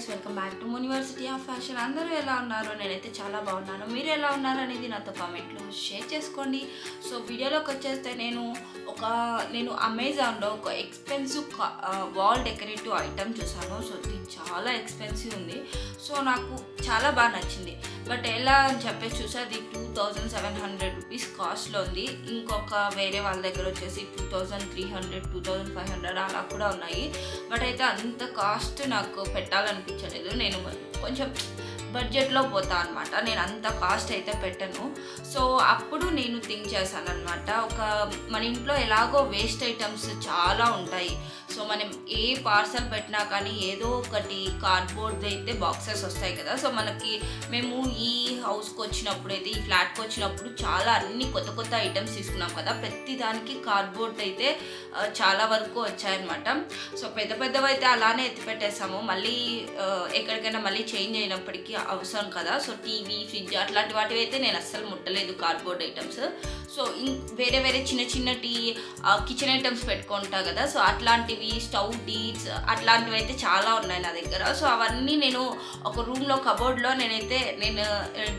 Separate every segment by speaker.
Speaker 1: Welcome back to university of fashion. అందరూ ఎలా ఉన్నారు? నేనైతే చాలా బాగున్నాను. మీరు ఎలా ఉన్నారు అనేది నాతో కామెంట్లో షేర్ చేసుకోండి. సో వీడియోలోకి వచ్చేస్తే నేను అమెజాన్లో ఒక ఎక్స్పెన్సివ్ వాల్ డెకరేటివ్ ఐటమ్ చూసాను. సో ఇది చాలా ఎక్స్పెన్సివ్ ఉంది. సో నాకు చాలా బాగా నచ్చింది. బట్ ఎలా అని చెప్పేసి చూసి అది 2700 రూపీస్ కాస్ట్లో ఉంది. ఇంకొక వేరే వాళ్ళ దగ్గర వచ్చేసి 2300, 2500 అలా కూడా ఉన్నాయి. బట్ అయితే అంత కాస్ట్ నాకు పెట్టాలనిపించలేదు. నేను కొంచెం బడ్జెట్లో పోతా అనమాట. నేను అంత కాస్ట్ అయితే పెట్టను. సో అప్పుడు నేను థింక్ చేశాను అనమాట, మన ఇంట్లో ఎలాగో వేస్ట్ ఐటమ్స్ చాలా ఉంటాయి. సో మనం ఏ పార్సల్ పెట్టినా కానీ ఏదో ఒకటి కార్డ్బోర్డ్ అయితే బాక్సెస్ వస్తాయి కదా. సో మేము ఈ హౌస్కి వచ్చినప్పుడు అయితే, ఈ ఫ్లాట్కి వచ్చినప్పుడు చాలా అన్ని కొత్త కొత్త ఐటమ్స్ తీసుకున్నాం కదా. ప్రతి దానికి కార్డ్బోర్డ్ అయితే చాలా వరకు వచ్చాయన్నమాట. సో పెద్దవి అయితే అలానే ఎత్తి పెట్టేసాము. మళ్ళీ ఎక్కడికైనా మళ్ళీ చేంజ్ అయినప్పటికీ అవసరం కదా. సో టీవీ, ఫ్రిడ్జ్ అట్లాంటి వాటివి అయితే నేను అస్సలు ముట్టలేదు కార్డ్బోర్డ్ ఐటమ్స్. సో వేరే చిన్న కిచెన్ ఐటమ్స్ పెట్టుకుంటా కదా. సో అట్లాంటివి, స్టవ్ డీట్స్ అట్లాంటివి అయితే చాలా ఉన్నాయి నా దగ్గర. సో అవన్నీ నేను ఒక రూమ్లో కబోర్డ్లో నేను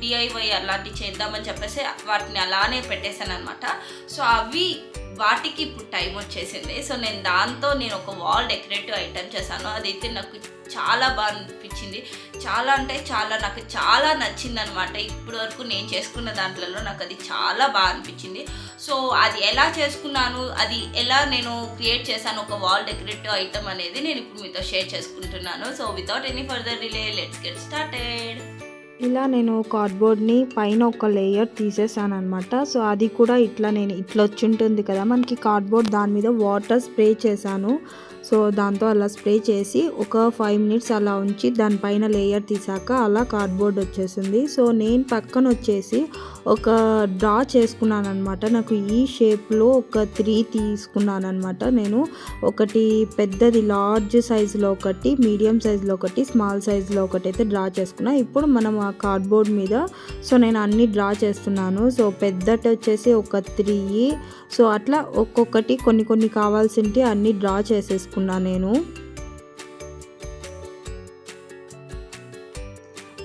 Speaker 1: డిఐవై అలాంటివి చేద్దామని చెప్పేసి వాటిని అలానే పెట్టేశాను అనమాట. సో వాటికి ఇప్పుడు టైం వచ్చేసింది. సో నేను ఒక వాల్ డెకరేటివ్ ఐటమ్ చేశాను. అదైతే నాకు చాలా బాగా అనిపించింది. నాకు చాలా నచ్చింది అనమాట. ఇప్పటి వరకు నేను చేసుకున్న దాంట్లో నాకు అది చాలా బాగా అనిపించింది. సో అది ఎలా చేసుకున్నాను, అది ఎలా నేను క్రియేట్ చేశాను ఒక వాల్ డెకరేటివ్ ఐటమ్ అనేది నేను ఇప్పుడు మీతో షేర్ చేసుకుంటున్నాను. So without any further delay let's get started.
Speaker 2: ఇలా నేను కార్డ్బోర్డ్ని పైన ఒక లేయర్ తీసేసాను అనమాట. సో అది కూడా ఇట్లా వచ్చి ఉంటుంది కదా మనకి కార్డ్బోర్డ్, దాని మీద వాటర్ స్ప్రే చేశాను. సో దాంతో అలా స్ప్రే చేసి ఒక 5 minutes అలా ఉంచి దానిపైన లేయర్ తీసాక అలా కార్డ్బోర్డ్ వచ్చేసింది. సో నేను పక్కన వచ్చేసి ఒక డ్రా చేసుకున్నాను అనమాట. నాకు ఈ షేప్లో ఒక 3 తీసుకున్నాను అనమాట. నేను ఒకటి పెద్దది లార్జ్ సైజులో ఒకటి, మీడియం సైజులో ఒకటి, స్మాల్ సైజులో ఒకటి అయితే డ్రా చేసుకున్నాను. ఇప్పుడు మనం ఆ కార్డ్బోర్డ్ మీద సో నేను అన్నీ డ్రా చేస్తున్నాను. సో పెద్దటి వచ్చేసి ఒక 3. సో అట్లా ఒక్కొక్కటి కొన్ని కావాల్సింటి అన్నీ డ్రా చేసేసుకున్నాను నేను.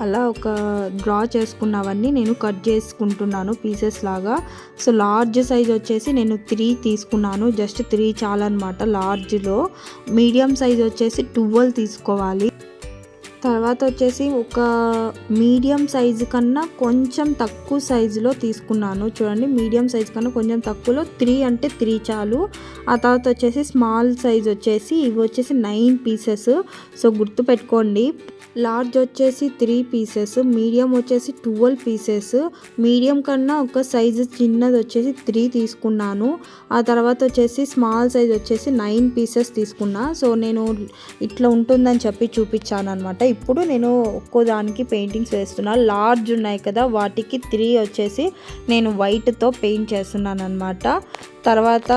Speaker 2: అలా ఒక డ్రా చేసుకున్నవన్నీ నేను కట్ చేసుకుంటున్నాను పీసెస్ లాగా. సో లార్జ్ సైజ్ వచ్చేసి నేను 3 తీసుకున్నాను. జస్ట్ 3 చాలన్నమాట లార్జ్లో. మీడియం సైజ్ వచ్చేసి 12 తీసుకోవాలి. తర్వాత వచ్చేసి ఒక మీడియం సైజు కన్నా కొంచెం తక్కువ సైజులో తీసుకున్నాను. చూడండి, మీడియం సైజు కన్నా కొంచెం తక్కువలో 3 అంటే 3 చాలు. ఆ తర్వాత వచ్చేసి స్మాల్ సైజ్ వచ్చేసి ఇవి వచ్చేసి 9 పీసెస్. సో గుర్తుపెట్టుకోండి, లార్జ్ వచ్చేసి 3 పీసెస్, మీడియం వచ్చేసి 12 పీసెస్, మీడియం కన్నా ఒక సైజు చిన్నది వచ్చేసి 3 తీసుకున్నాను. ఆ తర్వాత వచ్చేసి స్మాల్ సైజ్ వచ్చేసి 9 పీసెస్ తీసుకున్నా. సో నేను ఇట్లా ఉంటుందని చెప్పి చూపించాను అనమాట. ఇప్పుడు నేను ఒక్కో దానికి పెయింటింగ్స్ వేస్తున్నాను. లార్జ్ ఉన్నాయి కదా, వాటికి 3 వచ్చేసి నేను వైట్తో పెయింట్ చేస్తున్నాను అనమాట. తర్వాత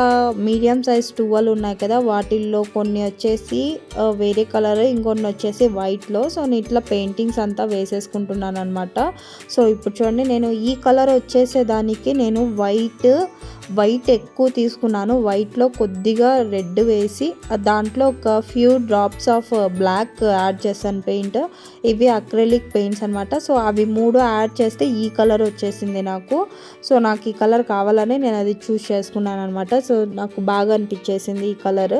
Speaker 2: మీడియం సైజ్ 12 ఉన్నాయి కదా, వాటిల్లో కొన్ని వచ్చేసి వేరే కలర్, ఇంకొన్ని వచ్చేసి వైట్లో. సో నేను ఇట్లా పెయింటింగ్స్ అంతా వేసేసుకుంటున్నాను అనమాట. సో ఇప్పుడు చూడండి, నేను ఈ కలర్ వచ్చేసేదానికి నేను వైట్ ఎక్కువ తీసుకున్నాను. వైట్లో కొద్దిగా రెడ్ వేసి దాంట్లో ఒక few drops of black add చేశాను పెయింట్. ఇవి అక్రిలిక్ పెయింట్స్ అనమాట. సో అవి 3 యాడ్ చేస్తే ఈ కలర్ వచ్చేసింది నాకు. సో నాకు ఈ కలర్ కావాలని నేను అది చూస్ చేసుకున్నాను అనమాట. సో నాకు బాగా అనిపించేసింది ఈ కలర్.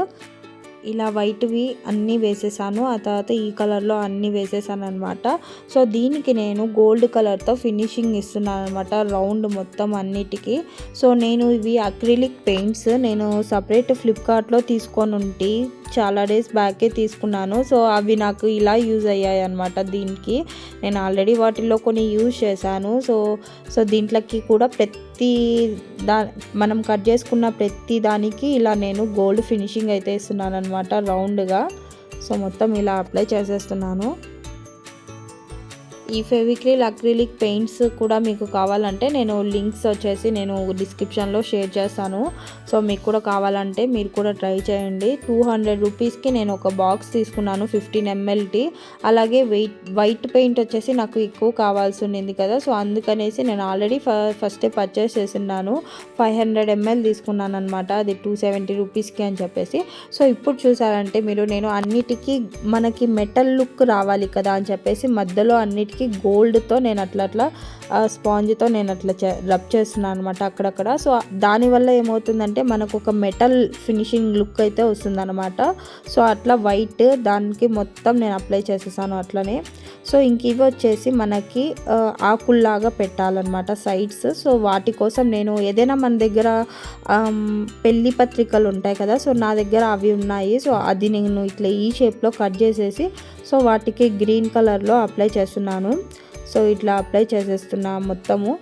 Speaker 2: ఇలా వైట్వి అన్నీ వేసేసాను. ఆ తర్వాత ఈ కలర్లో అన్నీ వేసేసాను అనమాట. సో దీనికి నేను గోల్డ్ కలర్తో ఫినిషింగ్ ఇస్తున్నాను అనమాట, రౌండ్ మొత్తం అన్నిటికీ. సో నేను ఇవి అక్రిలిక్ పెయింట్స్ నేను సపరేట్ ఫ్లిప్కార్ట్లో తీసుకొని ఉంటే చాలా డేస్ బ్యాకే తీసుకున్నాను. సో అవి నాకు ఇలా యూజ్ అయ్యాయి అనమాట. దీనికి నేను ఆల్రెడీ వాటిల్లో కొన్ని యూజ్ చేశాను. సో దీంట్లోకి కూడా మనం కట్ చేసుకున్న ప్రతి దానికి ఇలా నేను గోల్డ్ ఫినిషింగ్ అయితే ఇస్తున్నాను అనమాట, రౌండ్గా. సో మొత్తం ఇలా అప్లై చేసేస్తున్నాను. ఈ ఫెవిక్రిల్ అక్రిలిక్ పెయింట్స్ కూడా మీకు కావాలంటే నేను లింక్స్ వచ్చేసి నేను డిస్క్రిప్షన్లో షేర్ చేస్తాను. సో మీకు కూడా కావాలంటే మీరు కూడా ట్రై చేయండి. 200 రూపీస్కి నేను ఒక బాక్స్ తీసుకున్నాను 15 ml. అలాగే వైట్ పెయింట్ వచ్చేసి నాకు ఎక్కువ కావాల్సి ఉండింది కదా, సో అందుకనేసి నేను ఆల్రెడీ ఫస్టే పర్చేస్ చేస్తున్నాను. 500 ml తీసుకున్నాను అనమాట, అది 270 రూపీస్కి అని చెప్పేసి. సో ఇప్పుడు చూసారంటే మీరు, నేను అన్నిటికీ మనకి మెటల్ లుక్ రావాలి కదా అని చెప్పేసి మధ్యలో అన్నిటికీ గోల్డ్తో నేను అట్లా స్పాంజ్తో నేను అట్లా రబ్ చేస్తున్నాను అనమాట అక్కడక్కడ. సో దానివల్ల ఏమవుతుందంటే మనకు ఒక మెటల్ ఫినిషింగ్ లుక్ అయితే వస్తుందన్నమాట. సో అట్లా వైట్ దానికి మొత్తం నేను అప్లై చేసేసాను అట్లనే. సో ఇంక ఇవి వచ్చేసి మనకి ఆకుల్లాగా పెట్టాలన్నమాట సైడ్స్. సో వాటి కోసం నేను ఏదైనా మన దగ్గర పెళ్లి పత్రికలు ఉంటాయి కదా, సో నా దగ్గర అవి ఉన్నాయి. సో అది నేను ఇట్లా ఈ షేప్లో కట్ చేసేసి సో వాటికి గ్రీన్ కలర్లో అప్లై చేస్తున్నాను. సో ఇట్లా అప్లై చేసేస్తున్నా మొత్తము.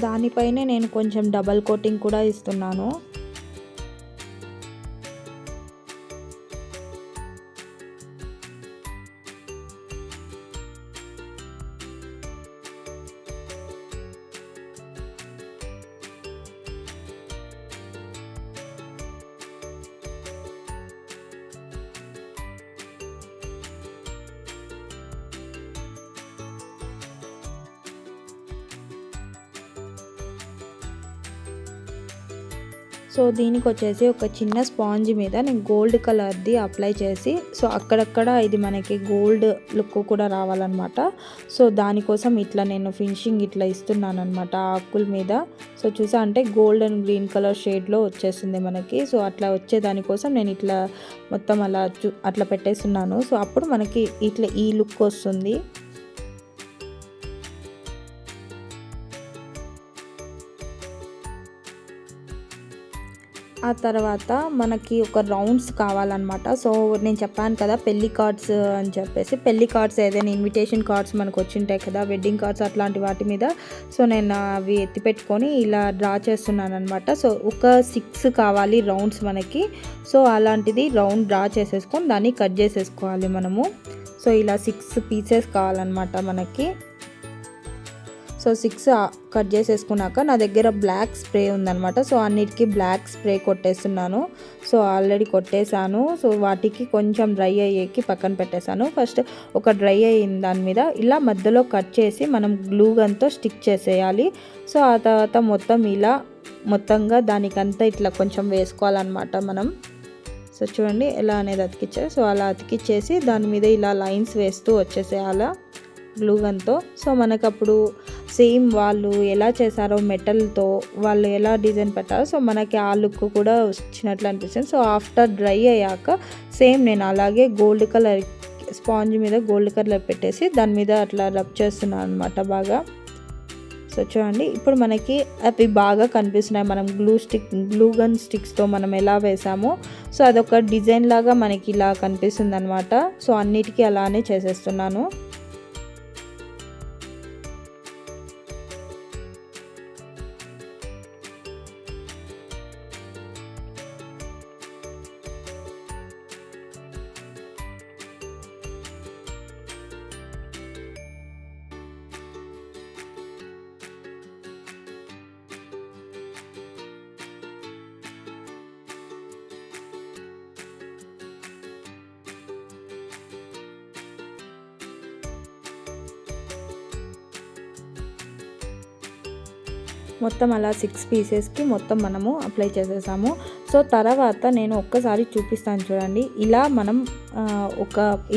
Speaker 2: దానిపైనే నేను కొంచెం డబల్ కోటింగ్ కూడా ఇస్తున్నాను. సో దీనికి వచ్చేసి ఒక చిన్న స్పాంజ్ మీద నేను గోల్డ్ కలర్ది అప్లై చేసి, సో అక్కడక్కడ ఇది మనకి గోల్డ్ లుక్ కూడా రావాలన్నమాట. సో దానికోసం ఇట్లా నేను ఫినిషింగ్ ఇట్లా ఇస్తున్నాను అనమాట ఆకుల మీద. సో చూసా అంటే గోల్డ్ అండ్ గ్రీన్ కలర్ షేడ్లో వచ్చేస్తుంది మనకి. సో అట్లా వచ్చే దానికోసం నేను ఇట్లా మొత్తం అట్లా పెట్టేస్తున్నాను. సో అప్పుడు మనకి ఇట్లా ఈ లుక్ వస్తుంది. ఆ తర్వాత మనకి ఒక రౌండ్స్ కావాలన్నమాట. సో నేను చెప్పాను కదా పెళ్లి కార్డ్స్ అని చెప్పేసి, పెళ్లి కార్డ్స్ ఏదైనా ఇన్విటేషన్ కార్డ్స్ మనకు వచ్చింటాయి కదా, వెడ్డింగ్ కార్డ్స్ అట్లాంటి వాటి మీద సో నేను అవి ఎత్తిపెట్టుకొని ఇలా డ్రా చేస్తున్నాను అనమాట. సో ఒక 6 కావాలి రౌండ్స్ మనకి. సో అలాంటిది రౌండ్ డ్రా చేసేసుకొని దాన్ని కట్ చేసేసుకోవాలి మనము. సో ఇలా 6 పీసెస్ కావాలన్నమాట మనకి. సో 6 కట్ చేసేసుకున్నాక నా దగ్గర బ్లాక్ స్ప్రే ఉందన్నమాట. సో అన్నిటికీ బ్లాక్ స్ప్రే కొట్టేస్తున్నాను. సో ఆల్రెడీ కొట్టేశాను. సో వాటికి కొంచెం డ్రై అయ్యేకి పక్కన పెట్టేశాను. ఫస్ట్ ఒక డ్రై అయిన దాని మీద ఇలా మధ్యలో కట్ చేసి మనం గ్లూ గన్తో స్టిక్ చేసేయాలి. సో ఆ తర్వాత మొత్తం ఇలా మొత్తంగా దానికంతా ఇట్లా కొంచెం వేసుకోవాలన్నమాట మనం. సో చూడండి ఎలా అనేది అతికిచ్చారు. సో అలా అతికిచ్చేసి దాని మీద ఇలా లైన్స్ వేస్తూ వచ్చేసేయాలా గ్లూ గన్తో. సో మనకు అప్పుడు సేమ్ వాళ్ళు ఎలా చేశారో మెటల్తో వాళ్ళు ఎలా డిజైన్ పెట్టారో సో మనకి ఆ లుక్ కూడా వచ్చినట్లు అనిపిస్తుంది. సో ఆఫ్టర్ డ్రై అయ్యాక సేమ్ నేను అలాగే గోల్డ్ కలర్ స్పాంజ్ మీద గోల్డ్ కలర్ పెట్టేసి దాని మీద అట్లా రబ్ చేస్తున్నాను అనమాట బాగా. సో చూడండి ఇప్పుడు మనకి అవి బాగా కనిపిస్తున్నాయి. మనం గ్లూ గన్ స్టిక్స్తో మనం ఎలా వేసామో సో అదొక డిజైన్ లాగా మనకి ఇలా కనిపిస్తుంది అనమాట. సో అన్నిటికీ అలానే చేసేస్తున్నాను. మొత్తం అలా 6 పీసెస్కి మొత్తం మనము అప్లై చేసేసాము. సో తర్వాత నేను ఒక్కసారి చూపిస్తాను చూడండి. ఇలా మనం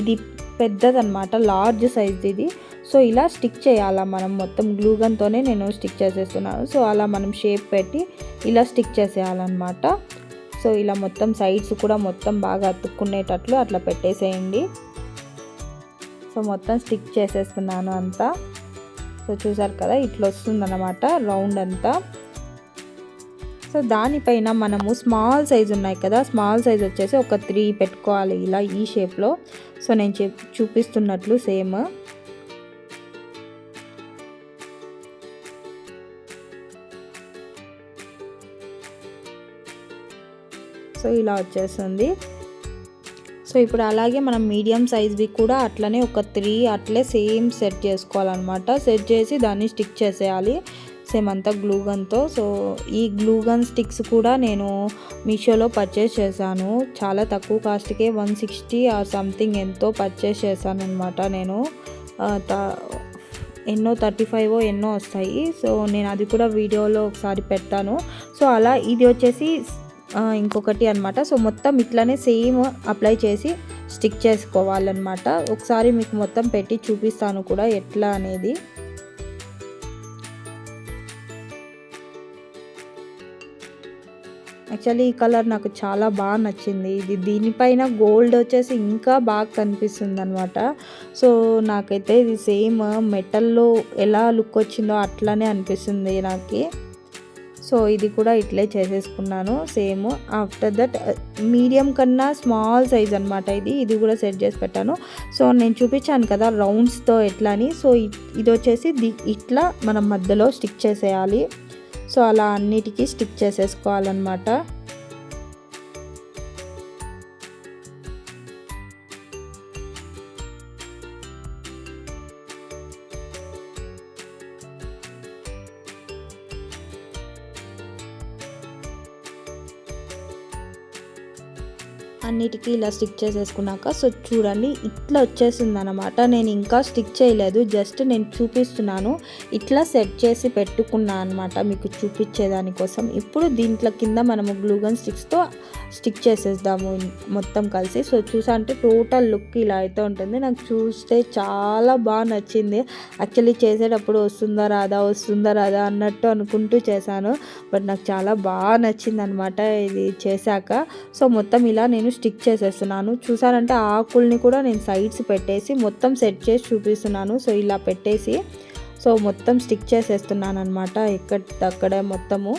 Speaker 2: ఇది పెద్దదన్నమాట, లార్జ్ సైజ్ ఇది. సో ఇలా స్టిక్ చేయాలా మనం మొత్తం గ్లూ గన్తోనే నేను స్టిక్ చేసేస్తున్నాను. సో అలా మనం షేప్ పెట్టి ఇలా స్టిక్ చేసేయాలన్నమాట. సో ఇలా మొత్తం సైడ్స్ కూడా మొత్తం బాగా అతుక్కునేటట్లు అట్లా పెట్టేసేయండి. సో మొత్తం స్టిక్ చేసేస్తున్నాను అంతా. సో చూసారు కదా ఇట్లా వస్తుందన్నమాట రౌండ్ అంతా. సో దానిపైన మనము స్మాల్ సైజ్ ఉన్నాయి కదా, స్మాల్ సైజ్ వచ్చేసి ఒక 3 పెట్టుకోవాలి ఇలా ఈ షేప్లో. సో నేను చూపిస్తున్నట్లు సేమ్. సో ఇలా వచ్చేస్తుంది. సో ఇప్పుడు అలాగే మనం మీడియం సైజ్వి కూడా అట్లనే ఒక 3 అట్లే సేమ్ సెట్ చేసుకోవాలన్నమాట. సెట్ చేసి దాన్ని స్టిక్ చేసేయాలి సేమ్ అంతా గ్లూ గన్తో. సో ఈ గ్లూ గన్ స్టిక్స్ కూడా నేను మీషోలో పర్చేస్ చేశాను. చాలా తక్కువ కాస్ట్కే 160 ఆర్ సంథింగ్ ఎంతో పర్చేస్ చేశాను అనమాట నేను. ఎన్నో 35 ఎన్నో వస్తాయి. సో నేను అది కూడా వీడియోలో ఒకసారి పెడతాను. సో అలా ఇది వచ్చేసి ఇంకొకటి అనమాట. సో మొత్తం ఇట్లానే సేమ్ అప్లై చేసి స్టిక్ చేసుకోవాలన్నమాట. ఒకసారి మీకు మొత్తం పెట్టి చూపిస్తాను కూడా ఎట్లా అనేది. యాక్చువల్లీ ఈ కలర్ నాకు చాలా బాగా నచ్చింది. దీనిపైన గోల్డ్ వచ్చేసి ఇంకా బాగా కనిపిస్తుంది అనమాట. సో నాకైతే ఇది సేమ్ మెటల్లో ఎలా లుక్ వచ్చిందో అట్లానే అనిపిస్తుంది నాకు. సో ఇది కూడా ఇట్లే చేసేసుకున్నాను సేమ్. ఆఫ్టర్ దట్ మీడియం కన్నా స్మాల్ సైజ్ అనమాట ఇది కూడా సెట్ చేసి పెట్టాను. సో నేను చూపించాను కదా రౌండ్స్తో ఎట్లా అని. సో ఇది వచ్చేసి ఇట్లా మనం మధ్యలో స్టిక్ చేసేయాలి. సో అలా అన్నిటికీ స్టిక్ చేసేసుకోవాలన్నమాట. అన్నిటికీ ఇలా స్టిక్ చేసేసుకున్నాక సో చూడండి ఇట్లా వచ్చేసింది అనమాట. నేను ఇంకా స్టిక్ చేయలేదు, జస్ట్ నేను చూపిస్తున్నాను. ఇట్లా సెట్ చేసి పెట్టుకున్నాను అనమాట మీకు చూపించేదానికోసం. ఇప్పుడు దీంట్లో కింద మనము గ్లూగన్ స్టిక్స్తో స్టిక్ చేసేద్దాము మొత్తం కలిసి. సో చూసా అంటే టోటల్ లుక్ ఇలా అయితే ఉంటుంది. నాకు చూస్తే చాలా బాగా నచ్చింది. యాక్చువల్లీ చేసేటప్పుడు వస్తుందా రాదా అన్నట్టు అనుకుంటూ చేశాను. బట్ నాకు చాలా బాగా నచ్చింది అనమాట ఇది చేశాక. సో మొత్తం ఇలా నేను స్టిక్ చేసేస్తున్నాను. చూసారంటే ఆకుల్ని కూడా నేను సైడ్స్ పెట్టేసి మొత్తం సెట్ చేసి చూపిస్తున్నాను. సో ఇలా పెట్టేసి సో మొత్తం స్టిక్ చేసేస్తున్నాను అనమాట ఎక్కడక్కడే మొత్తము.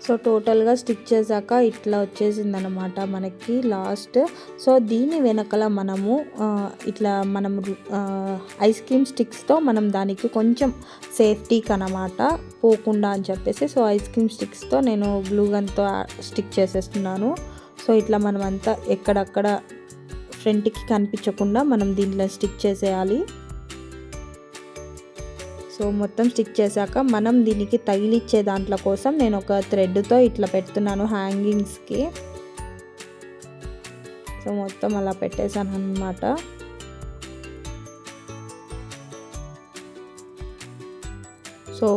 Speaker 2: సో టోటల్గా స్టిక్ చేశాక ఇట్లా వచ్చేసింది అనమాట మనకి లాస్ట్. సో దీని వెనకల మనము ఇట్లా మనము ఐస్ క్రీమ్ స్టిక్స్తో మనం దానికి కొంచెం సేఫ్టీకి అనమాట పోకుండా అని చెప్పేసి సో ఐస్ క్రీమ్ స్టిక్స్తో నేను గ్లూ గన్తో స్టిక్ చేసేస్తున్నాను. సో ఇట్లా మనం అంతా ఎక్కడక్కడ ఫ్రంట్కి కనిపించకుండా మనం దీంట్లో స్టిక్ చేసేయాలి. సో మొత్తం స్టిక్ చేశాక మనం దీనికి తగిలిచ్చే దాంట్లో కోసం నేను ఒక థ్రెడ్తో ఇట్లా పెడుతున్నాను హ్యాంగింగ్స్కి. సో మొత్తం అలా పెట్టేశాను అన్నమాట. సో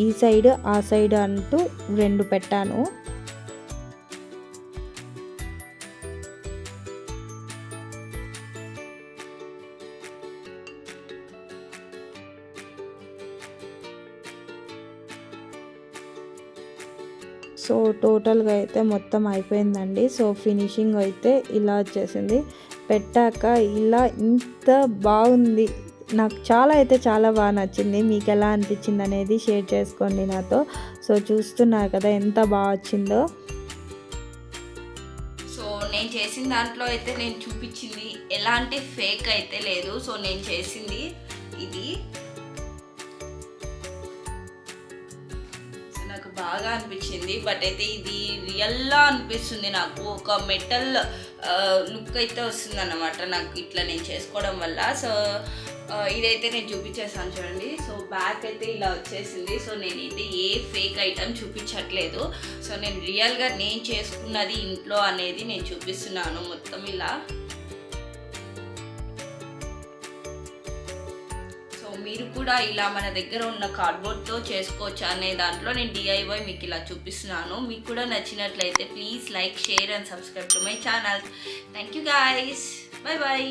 Speaker 2: ఈ సైడ్ ఆ సైడ్ అంటూ 2 పెట్టాను. సో టోటల్గా అయితే మొత్తం అయిపోయిందండి. సో ఫినిషింగ్ అయితే ఇలా వచ్చేసింది. పెట్టాక ఇలా ఇంత బాగుంది. నాకు చాలా బాగా నచ్చింది. మీకు ఎలా అనిపించింది అనేది షేర్ చేసుకోండి నాతో. సో చూస్తున్నారు కదా ఎంత బాగా వచ్చిందో.
Speaker 1: సో నేను చేసిన దాంట్లో అయితే నేను చూపించింది ఎలాంటి ఫేక్ అయితే లేదు. సో నేను చేసింది ఇది. సో నాకు బాగా బాగా అనిపించింది. బట్ అయితే ఇది రియల్లా అనిపిస్తుంది నాకు, ఒక మెటల్ లుక్ అయితే వస్తుంది అన్నమాట నాకు ఇట్లా నేను చేసుకోవడం వల్ల. సో ఇదైతే నేను చూపించేసాను చూడండి. సో బ్యాక్ అయితే ఇలా వచ్చేసింది. సో నేనైతే ఏ ఫేక్ ఐటమ్ చూపించట్లేదు. సో నేను రియల్గా నేను చేసుకున్నది ఇంట్లో అనేది నేను చూపిస్తున్నాను మొత్తం ఇలా. మీరు కూడా ఇలా మన దగ్గర ఉన్న కార్డ్బోర్డ్తో చేసుకోవచ్చు అనే దాంట్లో నేను DIY మీకు ఇలా చూపిస్తున్నాను. మీకు కూడా నచ్చినట్లయితే please like, share and subscribe to my channel. Thank you guys, bye bye.